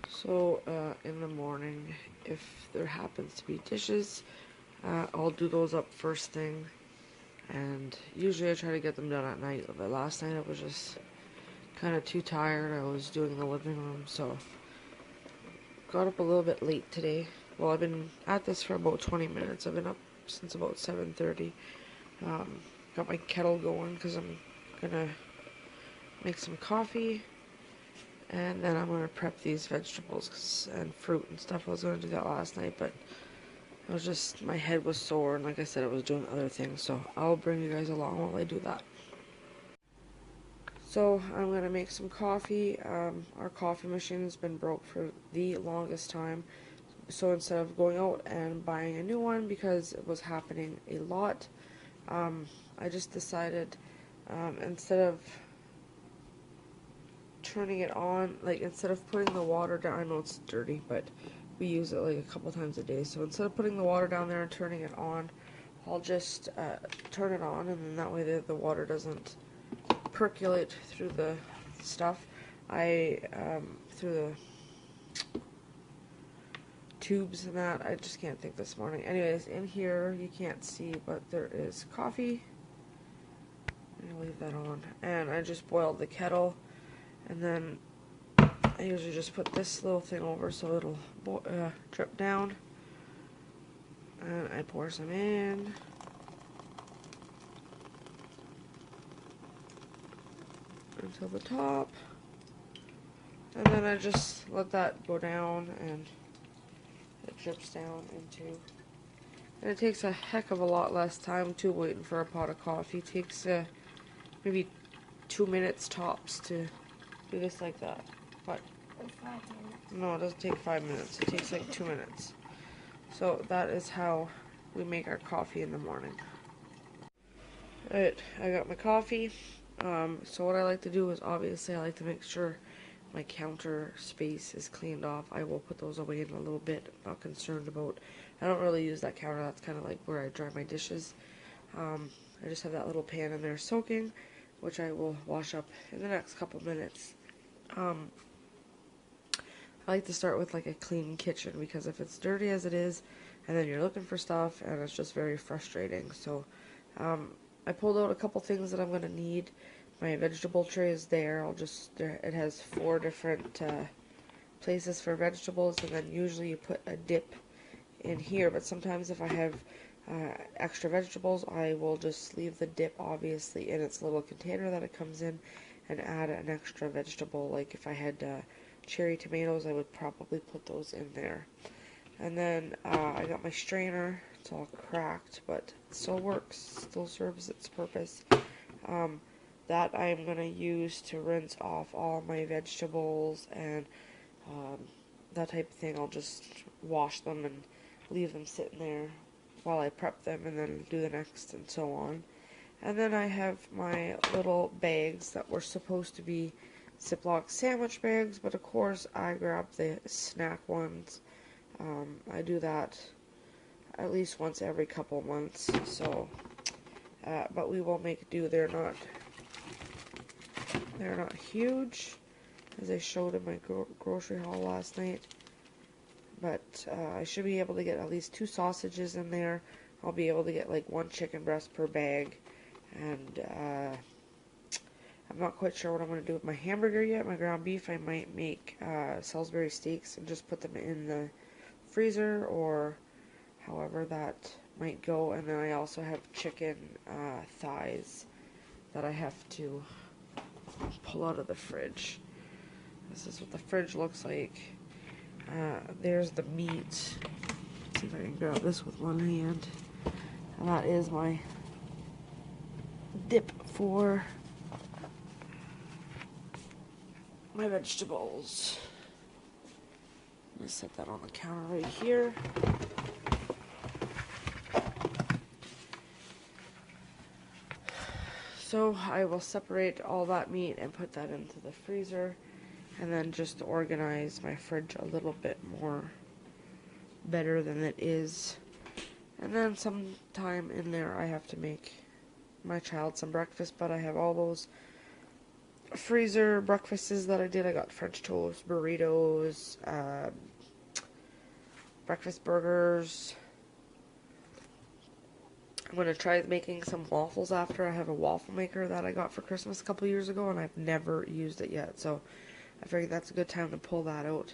So, in the morning, if there happens to be dishes, I'll do those up first thing. And usually I try to get them done at night. But last night I was just kind of too tired. I was doing the living room, so got up a little bit late today. Well, I've been at this for about 20 minutes. I've been up since about 7:30. Got my kettle going because I'm gonna make some coffee, and then I'm gonna prep these vegetables and fruit and stuff. I was gonna do that last night, but I was just, my head was sore, and like I said, I was doing other things, so I'll bring you guys along while I do that. So I'm gonna make some coffee. Our coffee machine's been broke for the longest time, so instead of going out and buying a new one because it was happening a lot, I just decided, instead of turning it on, like instead of putting the water down, I know it's dirty, but we use it like a couple times a day, so instead of putting the water down there and turning it on, I'll just turn it on, and then that way the water doesn't percolate through the stuff. Through the tubes and that, I just can't think this morning. Anyways, in here, you can't see, but there is coffee. I'm gonna leave that on. And I just boiled the kettle, and then I usually just put this little thing over so it'll drip down. And I pour some in. Until the top. And then I just let that go down, and it drips down into. And it takes a heck of a lot less time too waiting for a pot of coffee. It takes maybe 2 minutes tops to do this like that. But 5 minutes. no, it doesn't take 5 minutes. It takes like 2 minutes. So that is how we make our coffee in the morning. Alright, I got my coffee. So what I like to do is, obviously I like to make sure my counter space is cleaned off. I will put those away in a little bit. I'm not concerned about, I don't really use that counter. That's kind of like where I dry my dishes. I just have that little pan in there soaking, which I will wash up in the next couple minutes. I like to start with like a clean kitchen, because if it's dirty as it is, and then you're looking for stuff, and it's just very frustrating. So I pulled out a couple things that I'm going to need. My vegetable tray is there. It has 4 different places for vegetables, and then usually you put a dip in here, but sometimes if I have extra vegetables, I will just leave the dip obviously in its little container that it comes in, and add an extra vegetable. Like if I had cherry tomatoes, I would probably put those in there. And then I got my strainer. It's all cracked, but it still works, still serves its purpose. That I'm going to use to rinse off all my vegetables and that type of thing. I'll just wash them and leave them sitting there while I prep them, and then do the next, and so on. And then I have my little bags that were supposed to be Ziploc sandwich bags, but of course I grabbed the snack ones. I do that at least once every couple months, so but we will make do. They're not huge, as I showed in my grocery haul last night, but I should be able to get at least 2 sausages in there. I'll be able to get like 1 chicken breast per bag, and I'm not quite sure what I'm going to do with my hamburger yet. My ground beef, I might make Salisbury steaks and just put them in the freezer, or however that might go. And then I also have chicken thighs that I have to pull out of the fridge. This is what the fridge looks like. There's the meat. Let's see if I can grab this with one hand. And that is my dip for my vegetables. I'm going to set that on the counter right here. So I will separate all that meat and put that into the freezer, and then just organize my fridge a little bit more better than it is. And then sometime in there I have to make my child some breakfast, but I have all those freezer breakfasts that I did. I got French toast, burritos, breakfast burgers. I'm going to try making some waffles after. I have a waffle maker that I got for Christmas a couple years ago, and I've never used it yet, so I figured that's a good time to pull that out.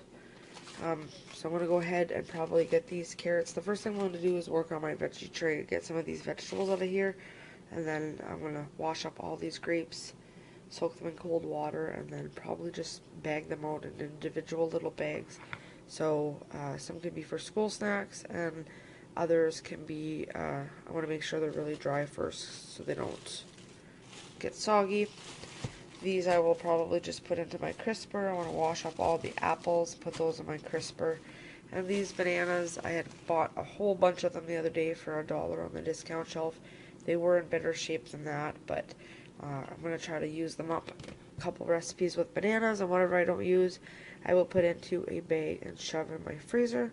So I'm going to go ahead and probably get these carrots. The first thing I'm going to do is work on my veggie tray, get some of these vegetables out of here, and then I'm going to wash up all these grapes, soak them in cold water, and then probably just bag them out in individual little bags. So some can be for school snacks, and others can be, I want to make sure they're really dry first so they don't get soggy. These I will probably just put into my crisper. I want to wash up all the apples, put those in my crisper. And these bananas, I had bought a whole bunch of them the other day for $1 on the discount shelf. They were in better shape than that, but I'm going to try to use them up. A couple recipes with bananas, and whatever I don't use, I will put into a bag and shove in my freezer,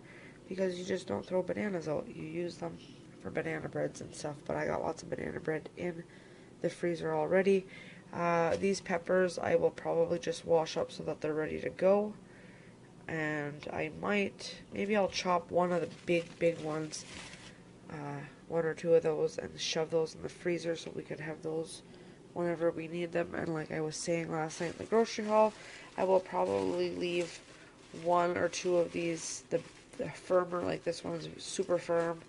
because you just don't throw bananas out. You use them for banana breads and stuff, but I got lots of banana bread in the freezer already. These peppers I will probably just wash up so that they're ready to go. And maybe I'll chop one of the big ones, one or two of those, and shove those in the freezer so we could have those whenever we need them. And like I was saying last night in the grocery haul, I will probably leave one or two of these, the firmer, like this one's super firm.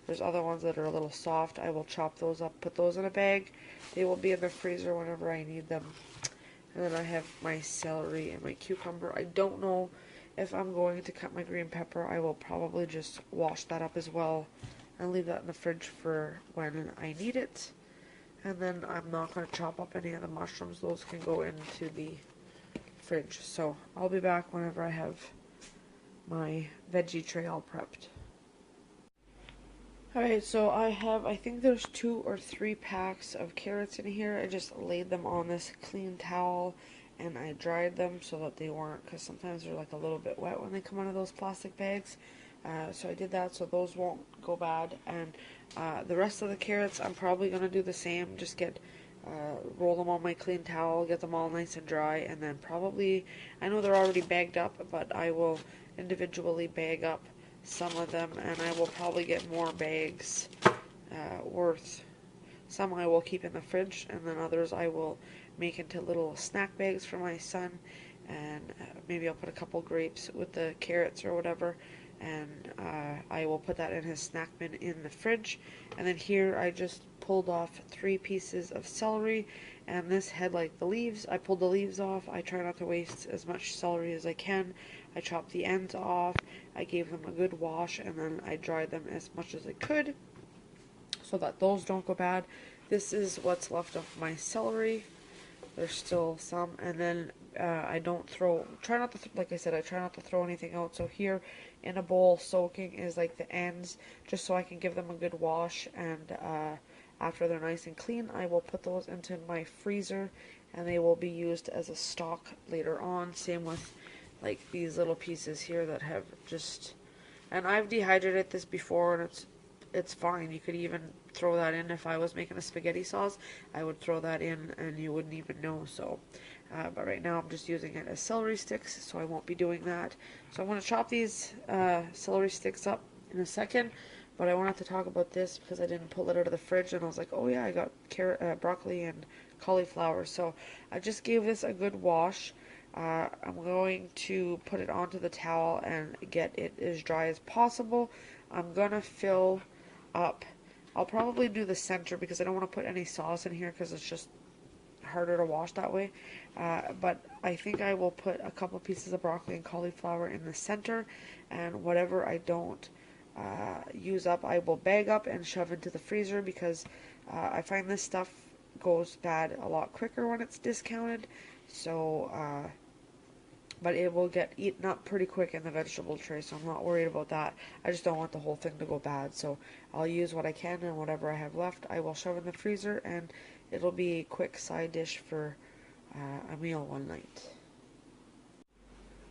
There's other ones that are a little soft. I will chop those up, put those in a bag. They will be in the freezer whenever I need them. And then I have my celery and my cucumber. I don't know if I'm going to cut my green pepper. I will probably just wash that up as well and leave that in the fridge for when I need it. And then I'm not going to chop up any of the mushrooms. Those can go into the fridge. So I'll be back whenever I have my veggie tray all prepped. Alright, so I think there's 2 or 3 packs of carrots in here. I just laid them on this clean towel and I dried them so that they weren't, because sometimes they're like a little bit wet when they come out of those plastic bags. So I did that so those won't go bad. And the rest of the carrots I'm probably going to do the same, just roll them on my clean towel, get them all nice and dry, and then probably, I know they're already bagged up, but I will individually bag up some of them, and I will probably get more bags worth. Some I will keep in the fridge, and then others I will make into little snack bags for my son, and maybe I'll put a couple grapes with the carrots or whatever, and I will put that in his snack bin in the fridge. And then here I just pulled off 3 pieces of celery, and this had like the leaves. I pulled the leaves off. I try not to waste as much celery as I can. I chopped the ends off, I gave them a good wash, and then I dried them as much as I could so that those don't go bad. This is what's left of my celery. There's still some, and then I don't try not to, like I said, I try not to throw anything out. So here in a bowl, soaking is like the ends, just so I can give them a good wash, and after they're nice and clean, I will put those into my freezer, and they will be used as a stock later on. Same with like these little pieces here that have just, and I've dehydrated this before, and it's fine. You could even throw that in. If I was making a spaghetti sauce, I would throw that in and you wouldn't even know. So but right now I'm just using it as celery sticks, so I won't be doing that. So I'm going to chop these celery sticks up in a second, but I wanted to talk about this because I didn't pull it out of the fridge, and I was like, oh yeah, I got broccoli and cauliflower. So I just gave this a good wash. I'm going to put it onto the towel and get it as dry as possible. I'm going to fill up. I'll probably do the center because I don't want to put any sauce in here because it's just harder to wash that way. But I think I will put a couple pieces of broccoli and cauliflower in the center, and whatever I don't use up, I will bag up and shove into the freezer, because I find this stuff goes bad a lot quicker when it's discounted. So but it will get eaten up pretty quick in the vegetable tray, so I'm not worried about that. I just don't want the whole thing to go bad, so I'll use what I can, and whatever I have left I will shove in the freezer, and it'll be a quick side dish for a meal one night.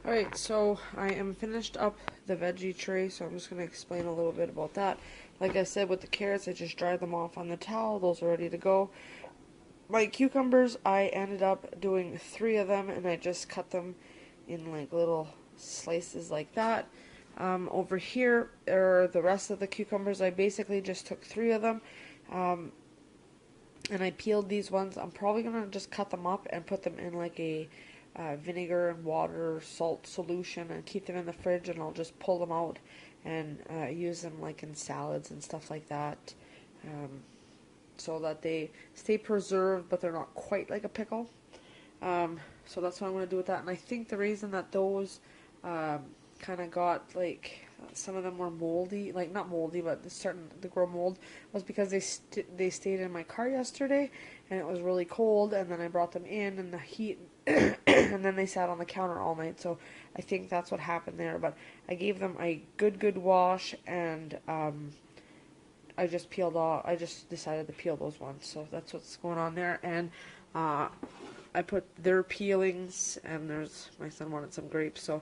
Alright, so I am finished up the veggie tray, so I'm just going to explain a little bit about that. Like I said, with the carrots, I just dried them off on the towel. Those are ready to go. my cucumbers, I ended up doing 3 of them, and I just cut them in like little slices like that. Over here are the rest of the cucumbers. I basically just took 3 of them, and I peeled these ones. I'm probably gonna just cut them up and put them in like a vinegar and water salt solution and keep them in the fridge, and I'll just pull them out and use them like in salads and stuff like that, so that they stay preserved but they're not quite like a pickle. So that's what I'm going to do with that. And I think the reason that those kind of got like some of them were moldy, like not moldy, but starting to grow mold, was because they stayed in my car yesterday, and it was really cold. And then I brought them in the heat, and then they sat on the counter all night. So I think that's what happened there. But I gave them a good wash, and I just peeled off. I just decided to peel those ones. So that's what's going on there. And I put their peelings, and there's, my son wanted some grapes, so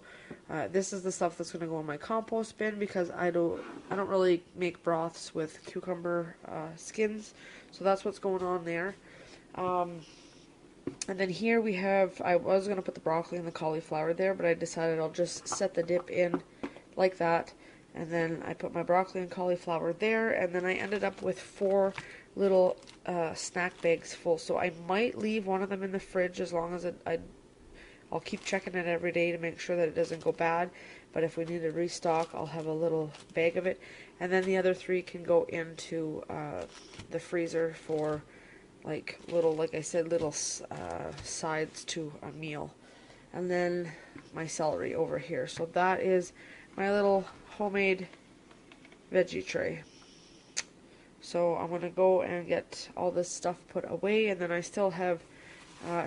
this is the stuff that's going to go in my compost bin, because I don't really make broths with cucumber skins, so that's what's going on there. And then here we have, I was going to put the broccoli and the cauliflower there, but I decided I'll just set the dip in like that, and then I put my broccoli and cauliflower there, and then I ended up with 4 little snack bags full. So I might leave one of them in the fridge, as long as I'll keep checking it every day to make sure that it doesn't go bad. But if we need to restock, I'll have a little bag of it. And then the other 3 can go into the freezer for like little, like I said, little sides to a meal. And then my celery over here. So that is my little homemade veggie tray. So I'm going to go and get all this stuff put away, and then I still have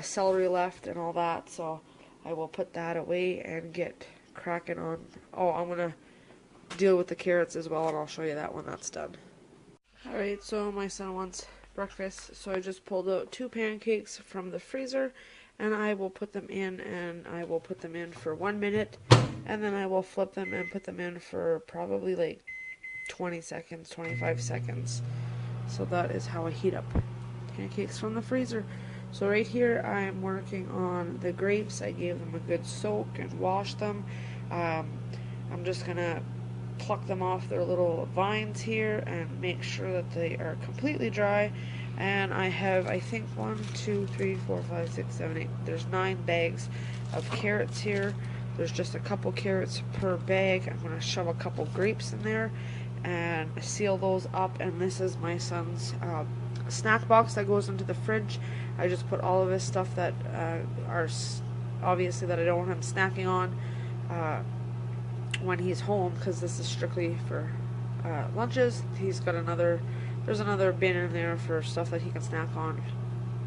celery left and all that, so I will put that away and get cracking on. Oh, I'm going to deal with the carrots as well, and I'll show you that when that's done. Alright, so my son wants breakfast, so I just pulled out 2 pancakes from the freezer, and I will put them in, and I will put them in for 1 minute, and then I will flip them and put them in for probably like 20 seconds, 25 seconds. So that is how I heat up pancakes from the freezer. So right here I'm working on the grapes. I gave them a good soak and washed them. I'm just gonna pluck them off their little vines here and make sure that they are completely dry. And I have, I think, 1, 2, 3, 4, 5, 6, 7, 8. There's 9 bags of carrots here. There's just a couple carrots per bag. I'm gonna shove a couple grapes in there and seal those up. And this is my son's snack box that goes into the fridge. I just put all of his stuff that are obviously that I don't want him snacking on when he's home, because this is strictly for lunches. He's got there's another bin in there for stuff that he can snack on,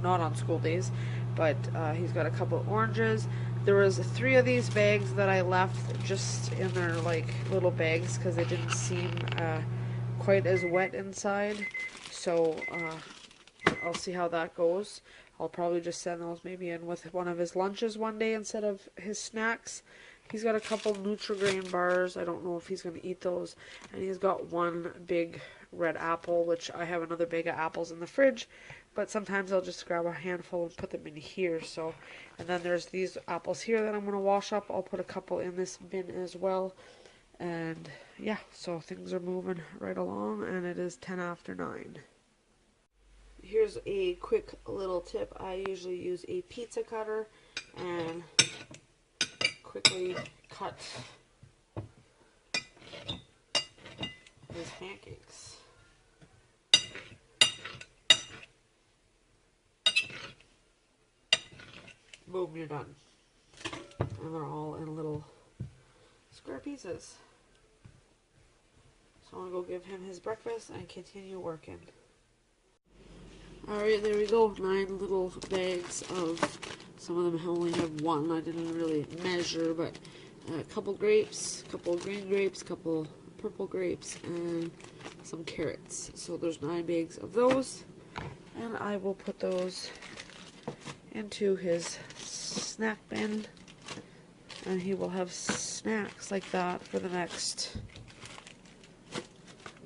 not on school days, but he's got a couple oranges. There was 3 of these bags that I left just in their like little bags because they didn't seem quite as wet inside. So I'll see how that goes. I'll probably just send those maybe in with one of his lunches one day instead of his snacks. He's got a couple Nutri-Grain bars. I don't know if he's going to eat those. And he's got 1 big red apple, which I have another bag of apples in the fridge. But sometimes I'll just grab a handful and put them in here. So, and then there's these apples here that I'm going to wash up. I'll put a couple in this bin as well. And yeah, so things are moving right along, and it is 10 after 9. Here's a quick little tip. I usually use a pizza cutter and quickly cut these pancakes. Boom, you're done. And they're all in little square pieces. So I'm going to go give him his breakfast and continue working. Alright, there we go. 9 little bags of, some of them only have 1. I didn't really measure, but a couple grapes, a couple green grapes, a couple purple grapes, and some carrots. So there's 9 bags of those. And I will put those into his snack bin, and he will have snacks like that for the next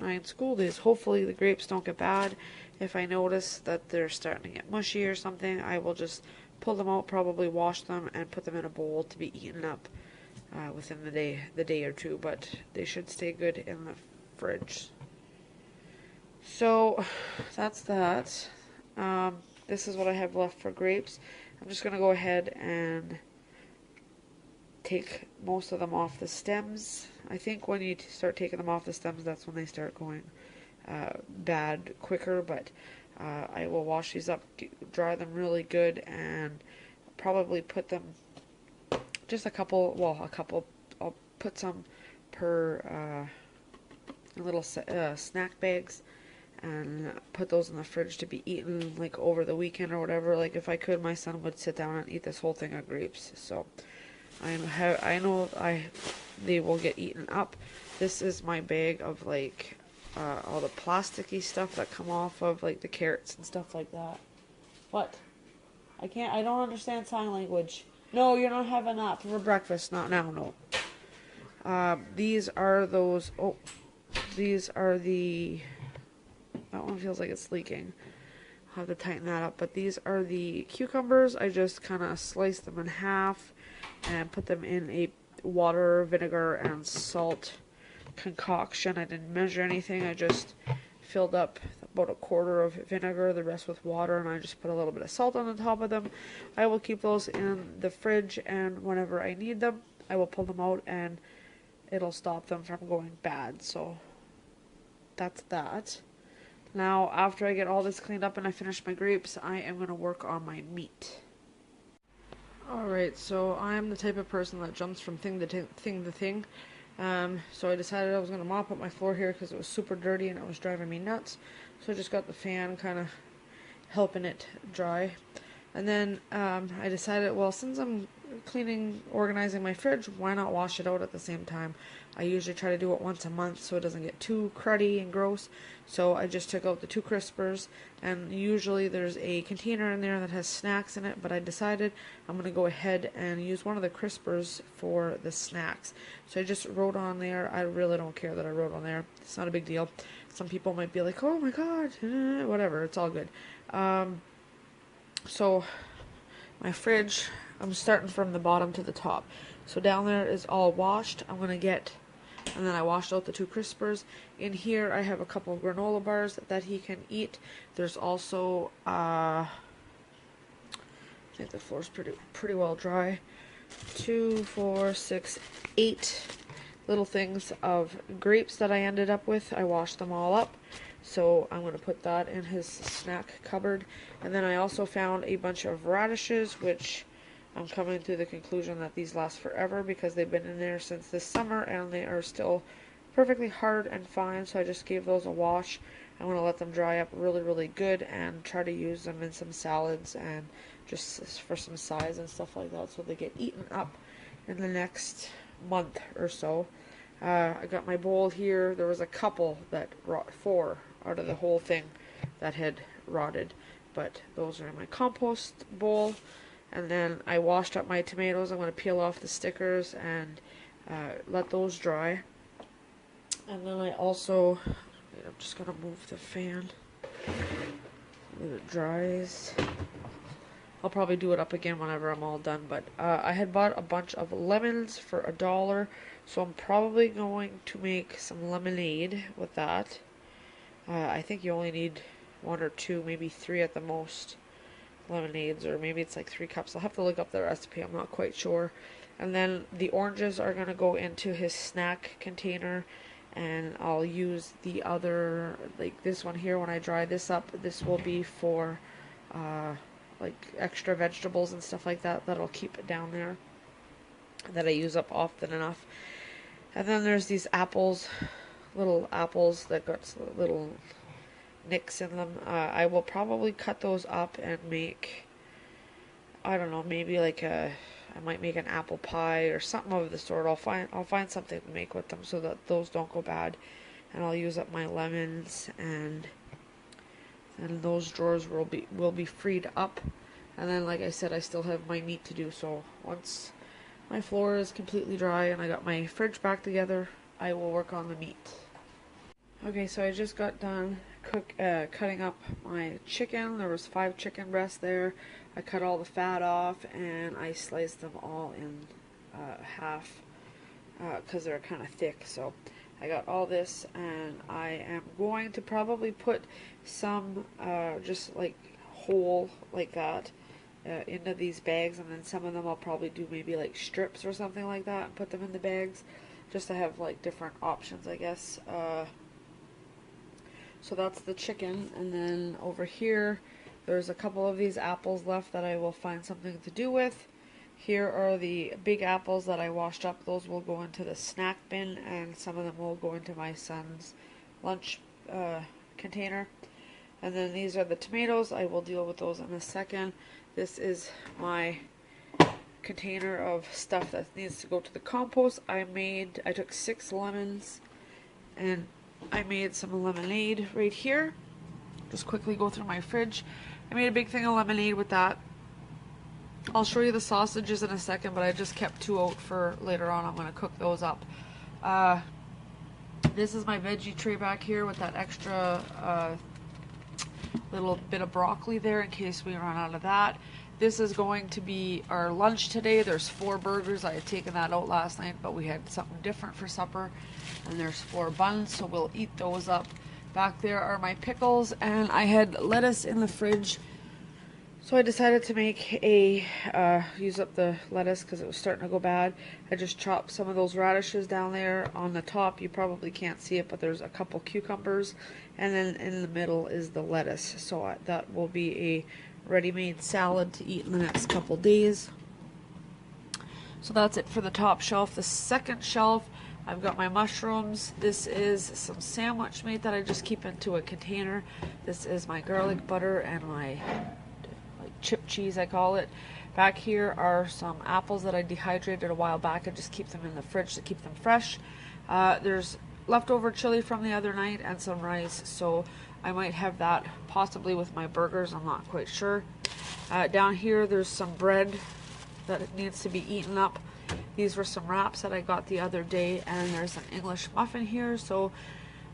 9 school days. Hopefully the grapes don't get bad, If I notice that they're starting to get mushy or something, I will just pull them out, probably wash them, and put them in a bowl to be eaten up within the day or two. But they should stay good in the fridge. So that's that. This is what I have left for grapes. I'm just gonna go ahead and take most of them off the stems. I think when you start taking them off the stems, that's when they start going bad quicker, but I will wash these up, dry them really good, and probably put them just a couple, I'll put some per little snack bags and put those in the fridge to be eaten like over the weekend or whatever. Like if I could, my son would sit down and eat this whole thing of grapes. So I know they will get eaten up. This is my bag of like all the plasticky stuff that come off of like the carrots and stuff like that. What? I don't understand sign language. No, you're not having that for breakfast. Not now, no. These are those, these are the, that one feels like it's leaking. I'll have to tighten that up. But these are the cucumbers. I just kind of sliced them in half and put them in a water, vinegar, and salt concoction. I didn't measure anything. I just filled up about a quarter of vinegar, the rest with water, and I just put a little bit of salt on the top of them. I will keep those in the fridge, and whenever I need them, I will pull them out, and it'll stop them from going bad. So that's that. Now, after I get all this cleaned up and I finish my grapes, I am going to work on my meat. Alright, so I'm the type of person that jumps from thing to thing to thing. So I decided I was going to mop up my floor here because it was super dirty and it was driving me nuts. So I just got the fan kind of helping it dry. And then I decided, well, since I'm organizing my fridge, why not wash it out at the same time? I usually try to do it once a month so it doesn't get too cruddy and gross. So I just took out the 2 crispers, and usually there's a container in there that has snacks in it, but I decided I'm going to go ahead and use one of the crispers for the snacks. So I just wrote on there. I really don't care that I wrote on there. It's not a big deal. Some people might be like, oh my god, whatever, it's all good. So my fridge, I'm starting from the bottom to the top. So down there is all washed. I'm going to get, and then I washed out the 2 crispers. In here I have a couple of granola bars that he can eat. There's also, I think the floor's pretty well dry. 2, 4, 6, 8 little things of grapes that I ended up with. I washed them all up. So I'm going to put that in his snack cupboard. And then I also found a bunch of radishes, which I'm coming to the conclusion that these last forever because they've been in there since this summer and they are still perfectly hard and fine. So I just gave those a wash. I'm going to let them dry up really, really good and try to use them in some salads and just for some sides and stuff like that so they get eaten up in the next month or so. I got my bowl here. There was a couple that 4 out of the whole thing that had rotted, but those are in my compost bowl. And then I washed up my tomatoes. I'm going to peel off the stickers and let those dry. And then I also, I'm just going to move the fan when it dries. I'll probably do it up again whenever I'm all done, but I had bought a bunch of lemons for $1, so I'm probably going to make some lemonade with that. I think you only need 1 or 2, maybe 3 at the most lemonades, or maybe it's like 3 cups. I'll have to look up the recipe, I'm not quite sure. And then the oranges are going to go into his snack container, and I'll use the other, like this one here, when I dry this up, this will be for like extra vegetables and stuff like that that'll keep it down there that I use up often enough. And then there's these apples, little apples that got little nicks in them. I will probably cut those up and make, I don't know, maybe like I might make an apple pie or something of the sort. I'll find something to make with them so that those don't go bad. And I'll use up my lemons, and those drawers will be freed up. And then, like I said, I still have my meat to do. So once my floor is completely dry and I got my fridge back together, I will work on the meat. Okay, so I just got done cutting up my chicken. There was 5 chicken breasts there. I cut all the fat off and I sliced them all in half because they're kind of thick. So I got all this, and I am going to probably put some just like whole like that into these bags, and then some of them I'll probably do maybe like strips or something like that and put them in the bags just to have like different options, I guess. So that's the chicken, and then over here there's a couple of these apples left that I will find something to do with. Here are the big apples that I washed up. Those will go into the snack bin, and some of them will go into my son's lunch container. And then these are the tomatoes. I will deal with those in a second. This is my container of stuff that needs to go to the compost. I took 6 lemons and I made some lemonade right here. Just quickly go through my fridge. I made a big thing of lemonade with that. I'll show you the sausages in a second, but I just kept 2 out for later on. I'm going to cook those up. This is my veggie tray back here with that extra little bit of broccoli there in case we run out of that. This is going to be our lunch today. There's 4 burgers. I had taken that out last night, but we had something different for supper. And there's 4 buns, so we'll eat those up. Back there are my pickles, and I had lettuce in the fridge. So I decided to make use up the lettuce because it was starting to go bad. I just chopped some of those radishes down there on the top. You probably can't see it, but there's a couple cucumbers. And then in the middle is the lettuce. So that will be a ready-made salad to eat in the next couple days. So that's it for the top shelf. The second shelf, I've got my mushrooms. This is some sandwich meat that I just keep into a container. This is my garlic butter and my chip cheese, I call it. Back here are some apples that I dehydrated a while back. I just keep them in the fridge to keep them fresh. There's leftover chili from the other night and some rice, so I might have that possibly with my burgers. I'm not quite sure. Down here there's some bread that needs to be eaten up. These were some wraps that I got the other day, and there's an English muffin here, so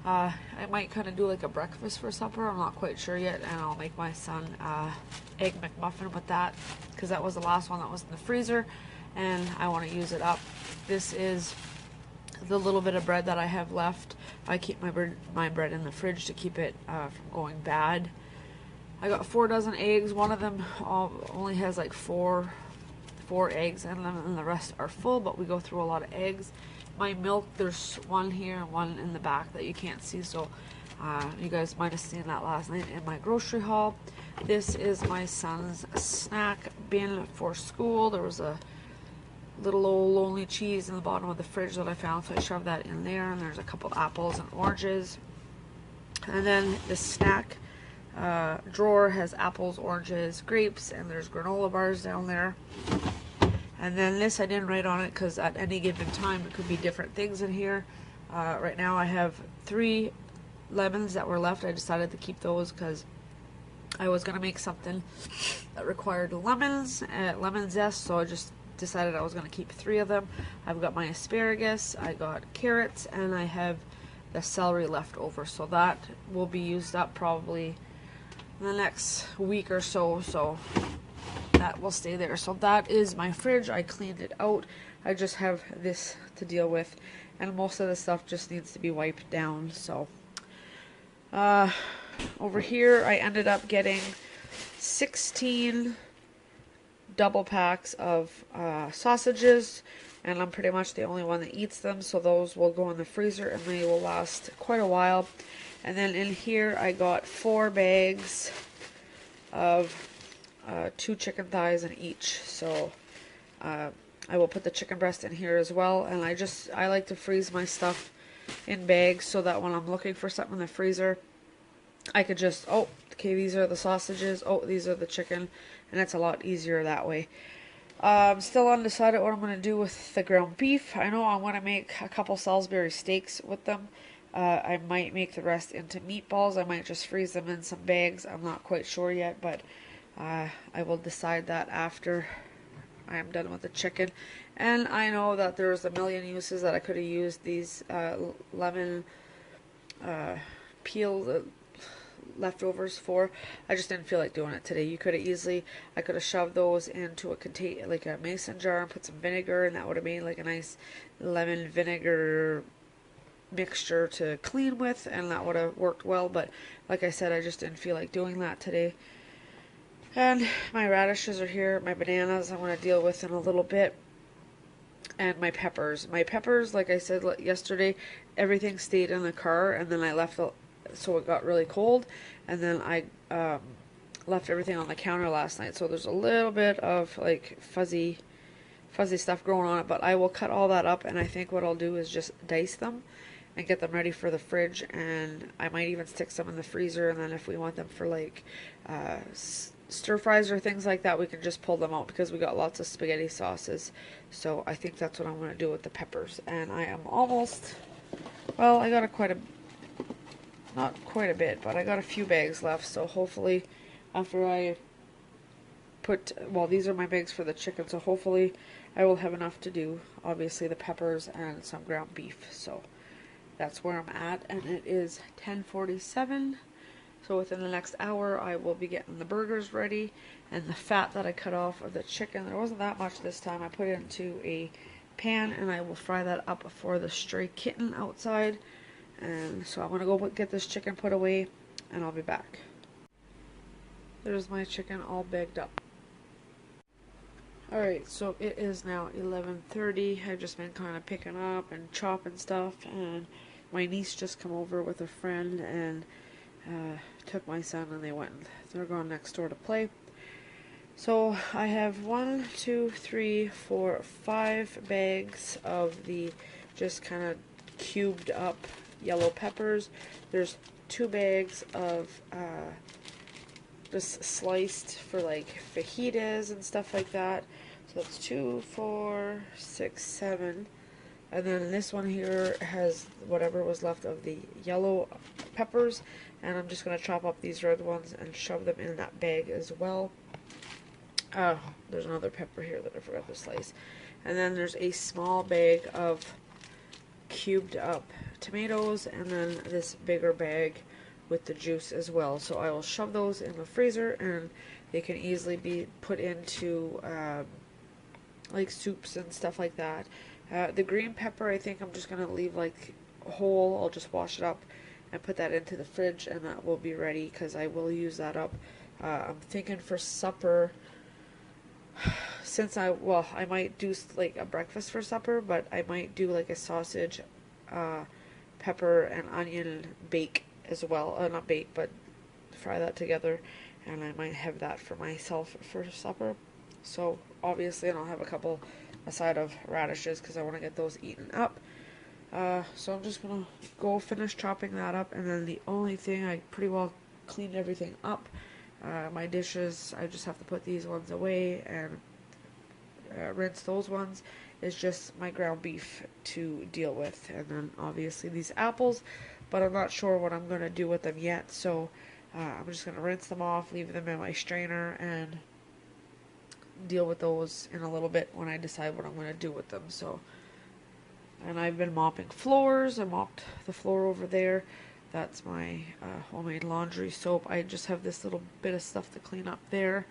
I might kind of do like a breakfast for supper. I'm not quite sure yet, and I'll make my son egg McMuffin with that because that was the last one that was in the freezer and I want to use it up. This is the little bit of bread that I have left. I keep my bread in the fridge to keep it from going bad. I got 4 dozen eggs. One of them only has like four eggs in them, and the rest are full, but we go through a lot of eggs. My milk, there's one here and one in the back that you can't see, so you guys might have seen that last night in my grocery haul. This is my son's snack bin for school. There was a little old lonely cheese in the bottom of the fridge that I found, so I shoved that in there, and there's a couple apples and oranges. And then the snack drawer has apples, oranges, grapes, and there's granola bars down there. And then this, I didn't write on it because at any given time it could be different things in here. Right now I have 3 lemons that were left. I decided to keep those because I was going to make something that required lemon zest, so I just decided I was going to keep 3 of them. I've got my asparagus, I got carrots, and I have the celery left over, so that will be used up probably in the next week or so, so that will stay there. So that is my fridge. I cleaned it out. I just have this to deal with, and most of the stuff just needs to be wiped down. So over here I ended up getting 16 double packs of sausages, and I'm pretty much the only one that eats them, so those will go in the freezer and they will last quite a while. And then in here I got 4 bags of 2 chicken thighs in each, so I will put the chicken breast in here as well. And I like to freeze my stuff in bags so that when I'm looking for something in the freezer, I could just, oh, okay, these are the sausages, oh, these are the chicken, and it's a lot easier that way. I'm still undecided what I'm going to do with the ground beef. I know I want to make a couple Salisbury steaks with them. I might make the rest into meatballs. I might just freeze them in some bags. I'm not quite sure yet, but I will decide that after I am done with the chicken. And I know that there's a million uses that I could have used these lemon peel leftovers for. I just didn't feel like doing it today. I could have shoved those into a contain like a mason jar and put some vinegar, and that would have made like a nice lemon vinegar mixture to clean with, and that would have worked well. But like I said, I just didn't feel like doing that today. And my radishes are here, my bananas I want to deal with in a little bit, and my peppers. My peppers, like I said yesterday, everything stayed in the car, and then I left so it got really cold, and then I left everything on the counter last night. So there's a little bit of like fuzzy stuff growing on it, but I will cut all that up, and I think what I'll do is just dice them and get them ready for the fridge, and I might even stick some in the freezer, and then if we want them for like stir fries or things like that, we can just pull them out because we got lots of spaghetti sauces. So I think that's what I'm going to do with the peppers. And I am almost, well, I got not quite a bit, but I got a few bags left. So hopefully after I well, these are my bags for the chicken, so hopefully I will have enough to do, obviously, the peppers and some ground beef. So that's where I'm at, and it is 10:47. So within the next hour, I will be getting the burgers ready, and the fat that I cut off of the chicken, there wasn't that much this time, I put it into a pan, and I will fry that up for the stray kitten outside. And so I'm going to go get this chicken put away, and I'll be back. There's my chicken all bagged up. Alright, so it is now 11:30. I've just been kind of picking up and chopping stuff, and my niece just come over with a friend and took my son, and they're going next door to play. So I have 1, 2, 3, 4, 5 bags of the just kind of cubed up yellow peppers. There's 2 bags of just sliced for like fajitas and stuff like that. So that's 2, 4, 6, 7. And then this one here has whatever was left of the yellow peppers, and I'm just going to chop up these red ones and shove them in that bag as well. There's another pepper here that I forgot to slice. And then there's a small bag of cubed up tomatoes, and then this bigger bag with the juice as well. So I will shove those in the freezer, and they can easily be put into like soups and stuff like that. The green pepper, I think I'm just going to leave like whole. I'll just wash it up and put that into the fridge, and that will be ready because I will use that up. I'm thinking for supper, since I might do like a breakfast for supper, but I might do like a sausage, pepper and onion bake as well. Not bake, but fry that together, and I might have that for myself for supper. So obviously, and I'll have a side of radishes because I want to get those eaten up. So I'm just gonna go finish chopping that up, and then the only thing, I pretty well cleaned everything up. My dishes, I just have to put these ones away and rinse those ones. Is just my ground beef to deal with, and then obviously these apples, but I'm not sure what I'm gonna do with them yet. So I'm just gonna rinse them off, leave them in my strainer, and deal with those in a little bit when I decide what I'm going to do with them. So, and I've been mopping floors. I mopped the floor over there. That's my homemade laundry soap. I just have this little bit of stuff to clean up there,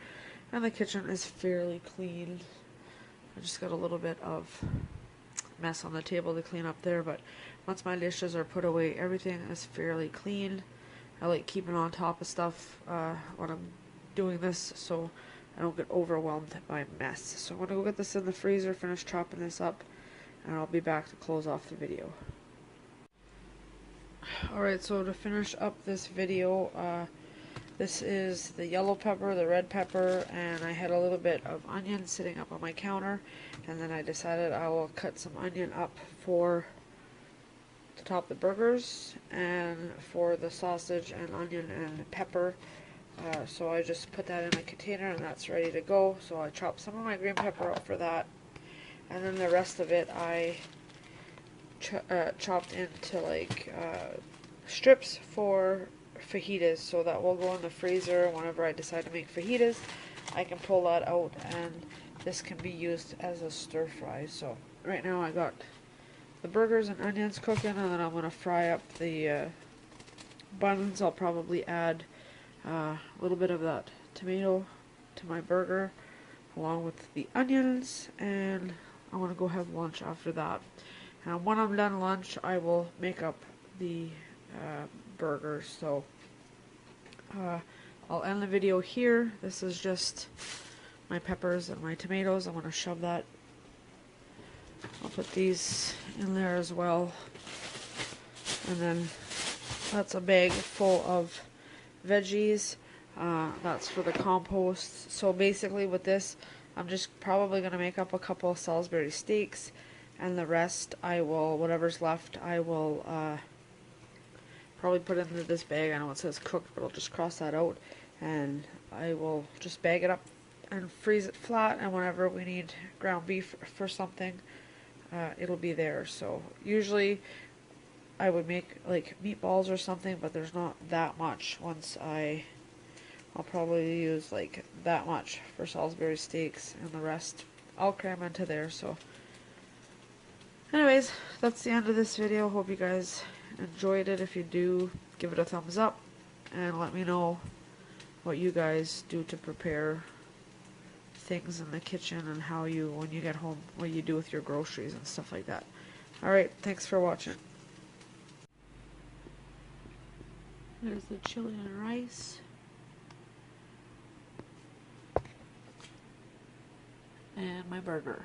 and the kitchen is fairly clean. I just got a little bit of mess on the table to clean up there, but once my dishes are put away, everything is fairly clean. I like keeping on top of stuff when I'm doing this, so I don't get overwhelmed by mess. So I'm going to go get this in the freezer, finish chopping this up, and I'll be back to close off the video. Alright, so to finish up this video, this is the yellow pepper, the red pepper, and I had a little bit of onion sitting up on my counter, and then I decided I will cut some onion up for to top the burgers, and for the sausage and onion and pepper. So I just put that in a container, and that's ready to go. So I chopped some of my green pepper up for that, and then the rest of it I chopped into like strips for fajitas, so that will go in the freezer. Whenever I decide to make fajitas, I can pull that out, and this can be used as a stir fry. So right now I got the burgers and onions cooking, and then I'm going to fry up the buns, I'll probably add a little bit of that tomato to my burger along with the onions, and I want to go have lunch after that. And when I'm done lunch, I will make up the burger. So I'll end the video here. This is just my peppers and my tomatoes. I'm going to shove that. I'll put these in there as well. And then that's a bag full of veggies. That's for the compost. So basically with this, I'm just probably going to make up a couple of Salisbury steaks, and the rest I will, whatever's left, I will probably put into this bag. I know it says cooked, but I'll just cross that out, and I will just bag it up and freeze it flat, and whenever we need ground beef for something, it'll be there. So usually I would make like meatballs or something, but there's not that much. I'll probably use like that much for Salisbury steaks, and the rest I'll cram into there. So anyways, that's the end of this video. Hope you guys enjoyed it. If you do, give it a thumbs up and let me know what you guys do to prepare things in the kitchen, and how you, when you get home, what you do with your groceries and stuff like that. Alright, thanks for watching. There's the chili and rice. And my burger.